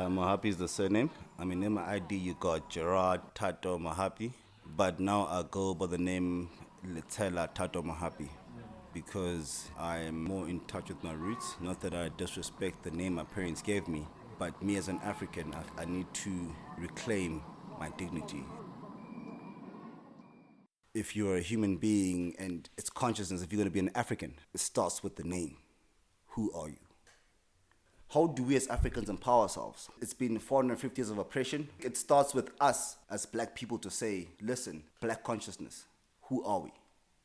Mohapi is the surname. I mean, in my ID, you got Gerard Tato Mohapi, but now I go by the name Letela Tato Mohapi because I am more in touch with my roots. Not that I disrespect the name my parents gave me, but me as an African, I need to reclaim my dignity. If you're a human being and it's consciousness, if you're going to be an African, it starts with the name. Who are you? How do we as Africans empower ourselves? It's been 450 years of oppression. It starts with us as black people to say, listen, black consciousness, who are we?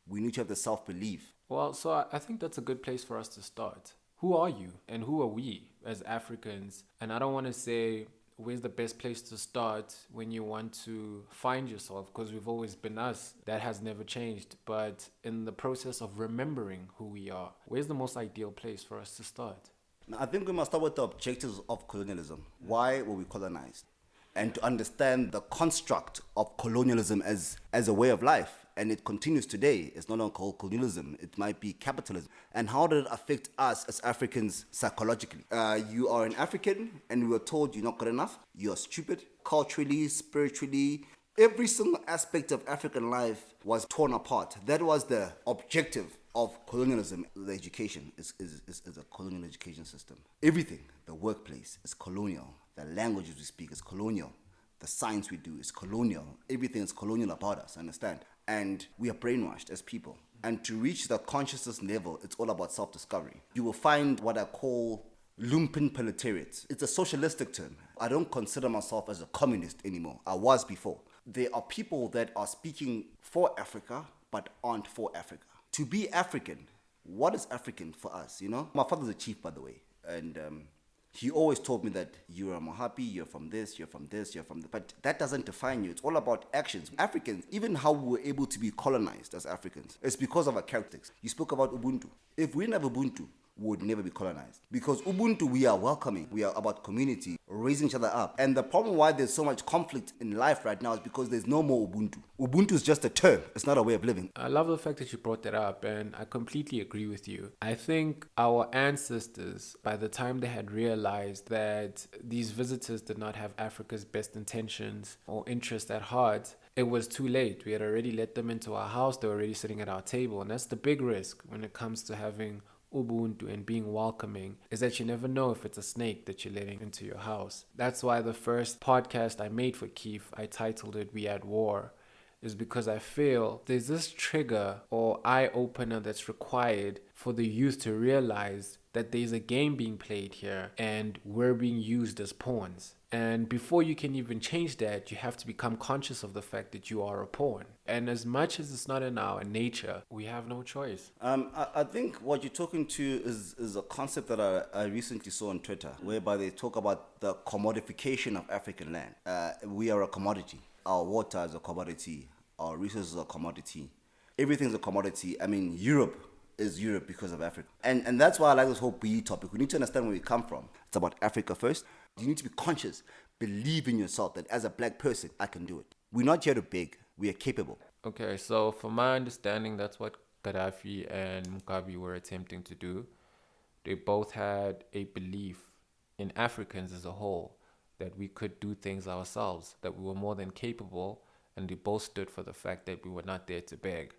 We need to have the self-belief. Well, so I think that's a good place for us to start. Who are you and who are we as Africans? And I don't want to say where's the best place to start when you want to find yourself, because we've always been us. That has never changed. But in the process of remembering who we are, where's the most ideal place for us to start? Now, I think we must start with the objectives of colonialism. Why were we colonized? And to understand the construct of colonialism as a way of life. And it continues today. It's not only called colonialism. It might be capitalism. And how did it affect us as Africans psychologically? You are an African and we were told you're not good enough. You're stupid. Culturally, spiritually, every single aspect of African life was torn apart. That was the objective of colonialism. The education is a colonial education system. Everything, the workplace is colonial. The languages we speak is colonial. The science we do is colonial. Everything is colonial about us, understand? And we are brainwashed as people. And to reach the consciousness level, it's all about self-discovery. You will find what I call lumpen proletariat. It's a socialistic term. I don't consider myself as a communist anymore. I was before. There are people that are speaking for Africa, but aren't for Africa. To be African, what is African for us, you know? My father's a chief, by the way. And he always told me that you're a Mohapi, you're from this, you're from this, you're from that. But that doesn't define you. It's all about actions. Africans, even how we were able to be colonized as Africans, it's because of our characteristics. You spoke about Ubuntu. If we didn't have Ubuntu, we would never be colonized. Because Ubuntu, we are welcoming. We are about community, raising each other up. And the problem why there's so much conflict in life right now is because there's no more Ubuntu. Ubuntu is just a term. It's not a way of living. I love the fact that you brought that up, and I completely agree with you. I think our ancestors, by the time they had realized that these visitors did not have Africa's best intentions or interest at heart, it was too late. We had already let them into our house. They were already sitting at our table. And that's the big risk when it comes to having Ubuntu and being welcoming, is that you never know if it's a snake that you're letting into your house. That's why the first podcast I made for KIIF, I titled it We at War, is because I feel there's this trigger or eye opener that's required for the youth to realize that there's a game being played here and we're being used as pawns. And before you can even change that, you have to become conscious of the fact that you are a pawn. And as much as it's not in our nature, we have no choice. I think what you're talking to is a concept that I recently saw on Twitter, whereby they talk about the commodification of African land. We are a commodity. Our water is a commodity. Our resources are a commodity. Everything's a commodity. I mean, Europe is Europe because of Africa. And that's why I like this whole BE topic. We need to understand where we come from. It's about Africa first. You need to be conscious. Believe in yourself that as a black person, I can do it. We're not here to beg. We are capable. Okay, so from my understanding, that's what Gaddafi and Mugabe were attempting to do. They both had a belief in Africans as a whole that we could do things ourselves, that we were more than capable, and they both stood for the fact that we were not there to beg.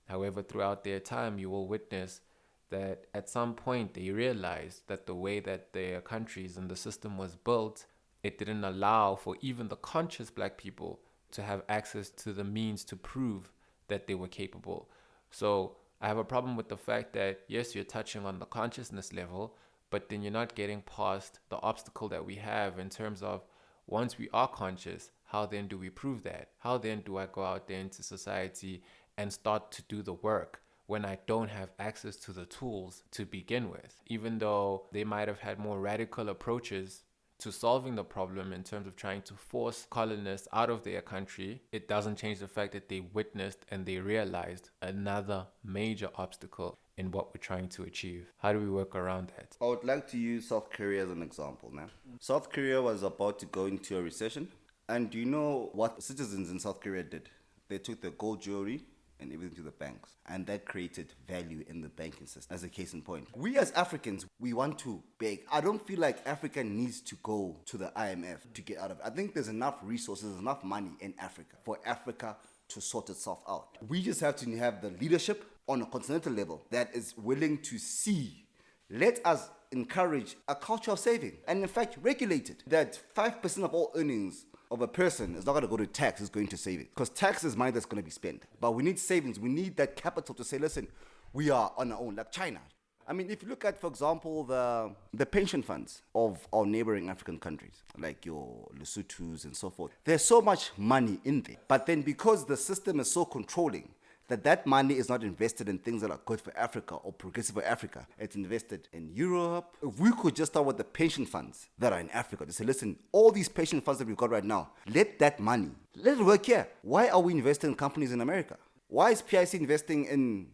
However, throughout their time, you will witness that at some point they realized that the way that their countries and the system was built, it didn't allow for even the conscious black people to have access to the means to prove that they were capable. So I have a problem with the fact that, yes, you're touching on the consciousness level, but then you're not getting past the obstacle that we have in terms of, once we are conscious, how then do we prove that? How then do I go out there into society and start to do the work when I don't have access to the tools to begin with? Even though they might have had more radical approaches to solving the problem in terms of trying to force colonists out of their country, it doesn't change the fact that they witnessed and they realized another major obstacle in what we're trying to achieve. How do we work around that? I would like to use South Korea as an example now. South Korea was about to go into a recession. And do you know what citizens in South Korea did? They took their gold jewelry and everything to the banks. And that created value in the banking system. As a case in point, we as Africans, we want to beg. I don't feel like Africa needs to go to the IMF to get out of it. I think there's enough resources, enough money in Africa for Africa to sort itself out. We just have to have the leadership on a continental level that is willing to see. Let us encourage a culture of saving and in fact regulate it. That 5% of all earnings of a person is not going to go to tax, it's going to save it. Because tax is money that's going to be spent. But we need savings. We need that capital to say, listen, we are on our own, like China. I mean, if you look at, for example, the pension funds of our neighboring African countries, like your Lesotho's and so forth, there's so much money in there. But then because the system is so controlling, that money is not invested in things that are good for Africa or progressive for Africa. It's invested in Europe. If we could just start with the pension funds that are in Africa, to say, listen, all these pension funds that we've got right now, let that money, let it work here. Why are we investing in companies in America? Why is PIC investing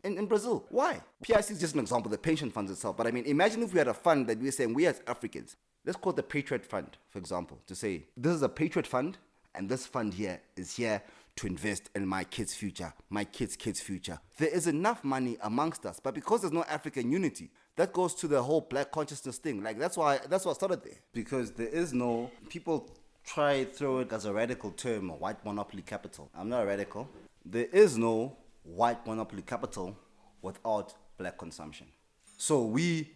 in Brazil? Why? PIC is just an example, the pension funds itself. But I mean, imagine if we had a fund that we're saying, we as Africans, let's call it the Patriot Fund, for example, to say, this is a Patriot Fund, and this fund here is here to invest in my kids' future, my kids' future. There is enough money amongst us, but because there's no African unity, that goes to the whole black consciousness thing. Like that's why I started there. Because there is no, people try throw it as a radical term, white monopoly capital. I'm not a radical. There is no white monopoly capital without black consumption. So we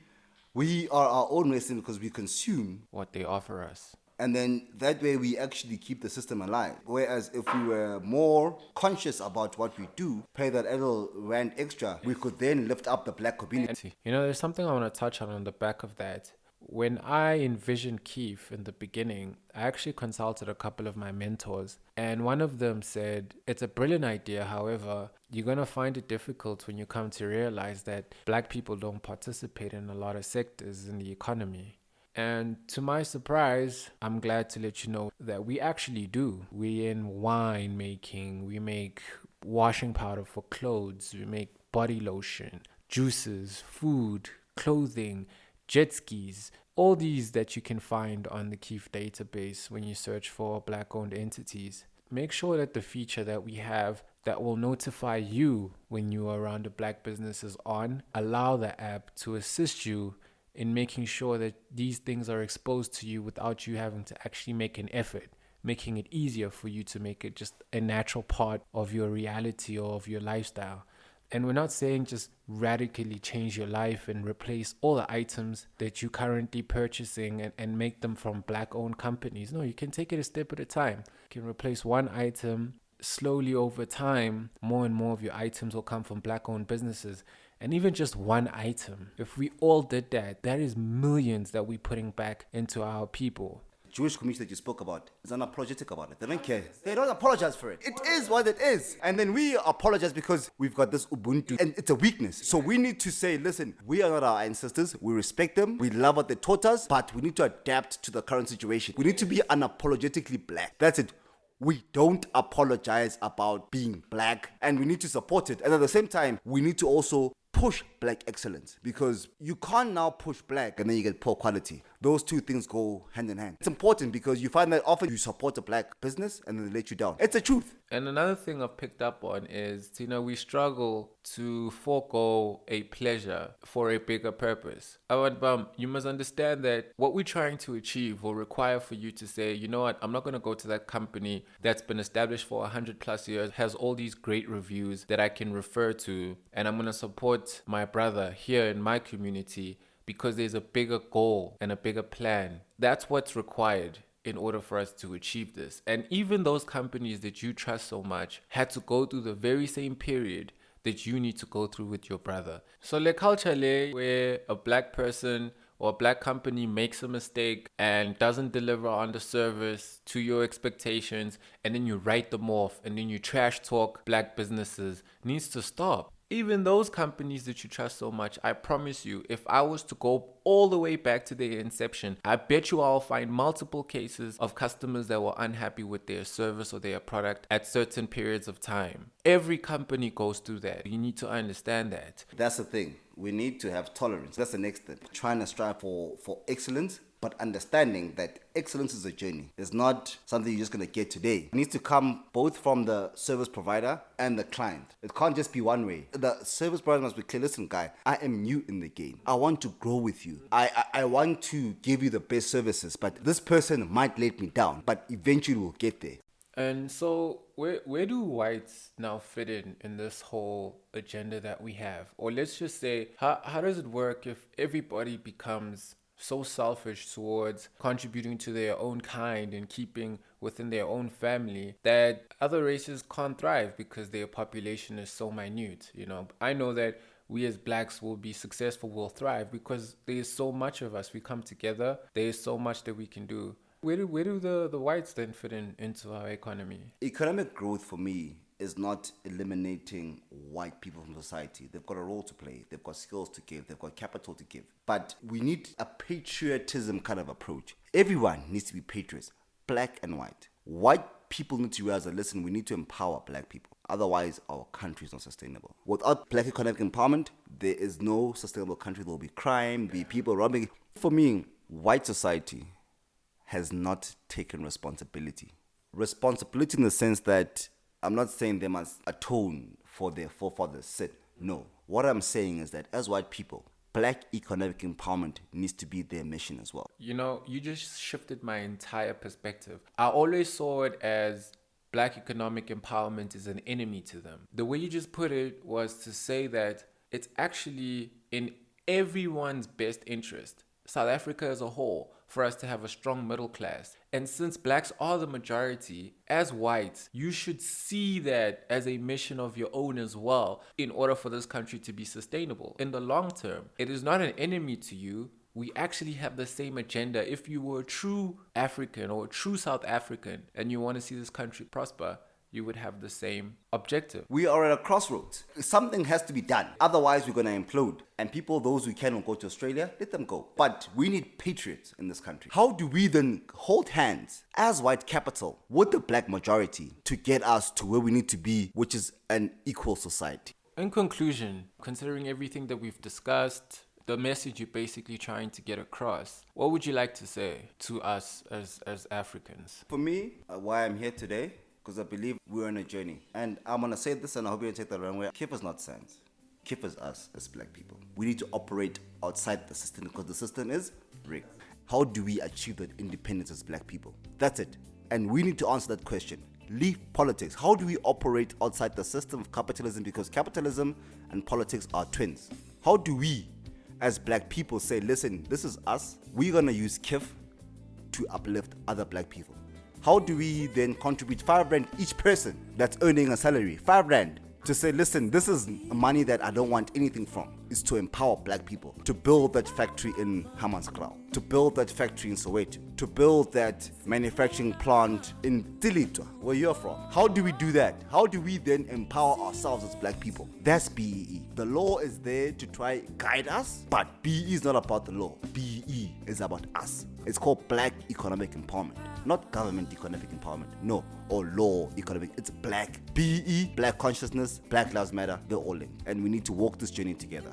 are our own medicine because we consume what they offer us. And then that way we actually keep the system alive. Whereas if we were more conscious about what we do, pay that little rand extra, we could then lift up the black community. You know, there's something I want to touch on the back of that. When I envisioned KIIF in the beginning, I actually consulted a couple of my mentors, and one of them said, it's a brilliant idea. However, you're going to find it difficult when you come to realize that black people don't participate in a lot of sectors in the economy. And to my surprise, I'm glad to let you know that we actually do. We're in wine making, we make washing powder for clothes, we make body lotion, juices, food, clothing, jet skis, all these that you can find on the KIIF database when you search for black-owned entities. Make sure that the feature that we have that will notify you when you are around a black business is on. Allow the app to assist you in making sure that these things are exposed to you without you having to actually make an effort, making it easier for you to make it just a natural part of your reality or of your lifestyle. And we're not saying just radically change your life and replace all the items that you're currently purchasing and make them from black-owned companies. No, you can take it a step at a time. You can replace one item. Slowly over time, more and more of your items will come from black-owned businesses. And even just one item, if we all did that, that is millions that we're putting back into our people. Jewish community that you spoke about is unapologetic about it. They don't care. They don't apologize for it. It is what it is. And then we apologize because we've got this ubuntu and it's a weakness. So we need to say, listen, we are not our ancestors. We respect them. We love what they taught us, but we need to adapt to the current situation. We need to be unapologetically black. That's it. We don't apologize about being black and we need to support it. And at the same time, we need to also push black excellence, because you can't now push black and then you get poor quality. Those two things go hand in hand. It's important because you find that often you support a black business and then they let you down. It's the truth. And another thing I've picked up on is, we struggle to forego a pleasure for a bigger purpose. You must understand that what we're trying to achieve will require for you to say, you know what, I'm not going to go to that company that's been established for 100 plus years, has all these great reviews that I can refer to, and I'm going to support my brother here in my community because there's a bigger goal and a bigger plan. That's what's required in order for us to achieve this. And even those companies that you trust so much had to go through the very same period that you need to go through with your brother. So le culture le, where a black person or a black company makes a mistake and doesn't deliver on the service to your expectations, and then you write them off and then you trash talk black businesses, needs to stop. Even those companies that you trust so much, I promise you, if I was to go all the way back to their inception, I bet you I'll find multiple cases of customers that were unhappy with their service or their product at certain periods of time. Every company goes through that. You need to understand that. That's the thing. We need to have tolerance. That's the next thing. Trying to strive for excellence, but understanding that excellence is a journey. It's not something you're just going to get today. It needs to come both from the service provider and the client. It can't just be one way. The service provider must be clear. Listen, guy, I am new in the game. I want to grow with you. I want to give you the best services, but this person might let me down, but eventually we'll get there. And so where do whites now fit in this whole agenda that we have? Or let's just say, how does it work if everybody becomes so selfish towards contributing to their own kind and keeping within their own family that other races can't thrive because their population is so minute? You know, I know that we as blacks will be successful, will thrive because there's so much of us. We come together. There's so much that we can do. Where do the whites then fit into our economy? Economic growth for me is not eliminating white people from society. They've got a role to play. They've got skills to give. They've got capital to give. But we need a patriotism kind of approach. Everyone needs to be patriots, black and white. White people need to realize that, listen, we need to empower black people. Otherwise, our country is not sustainable. Without black economic empowerment, there is no sustainable country. There will be crime, be people robbing. For me, white society has not taken responsibility. Responsibility in the sense that I'm not saying they must atone for their forefathers' sin. No. What I'm saying is that as white people, black economic empowerment needs to be their mission as well. You know, you just shifted my entire perspective. I always saw it as black economic empowerment is an enemy to them. The way you just put it was to say that it's actually in everyone's best interest, South Africa as a whole, for us to have a strong middle class. And since blacks are the majority, as whites, you should see that as a mission of your own as well in order for this country to be sustainable. In the long term, it is not an enemy to you. We actually have the same agenda. If you were a true African or a true South African and you want to see this country prosper, you would have the same objective. We are at a crossroads. Something has to be done. Otherwise, we're going to implode. And people, those who can go to Australia, let them go. But we need patriots in this country. How do we then hold hands as white capital with the black majority to get us to where we need to be, which is an equal society? In conclusion, considering everything that we've discussed, the message you're basically trying to get across, what would you like to say to us as Africans? For me, why I'm here today, because I believe we're on a journey. And I'm going to say this, and I hope you don't take the wrong way. KIIF is not science. KIIF is us as black people. We need to operate outside the system because the system is rigged. How do we achieve that independence as black people? That's it. And we need to answer that question. Leave politics. How do we operate outside the system of capitalism? Because capitalism and politics are twins. How do we, as black people, say, listen, this is us. We're going to use KIIF to uplift other black people. How do we then contribute 5 rand each person that's earning a salary, 5 rand, to say, listen, this is money that I don't want anything from, is to empower black people, to build that factory in Hammanskraal, to build that factory in Soweto, to build that manufacturing plant in Dilitwa, where you're from. How do we do that? How do we then empower ourselves as black people? That's BEE. The law is there to try guide us, but BEE is not about the law. BEE is about us. It's called Black Economic Empowerment, not government economic empowerment, no, or law economic. It's black. BEE, black consciousness, Black Lives Matter, they're all linked. And we need to walk this journey together.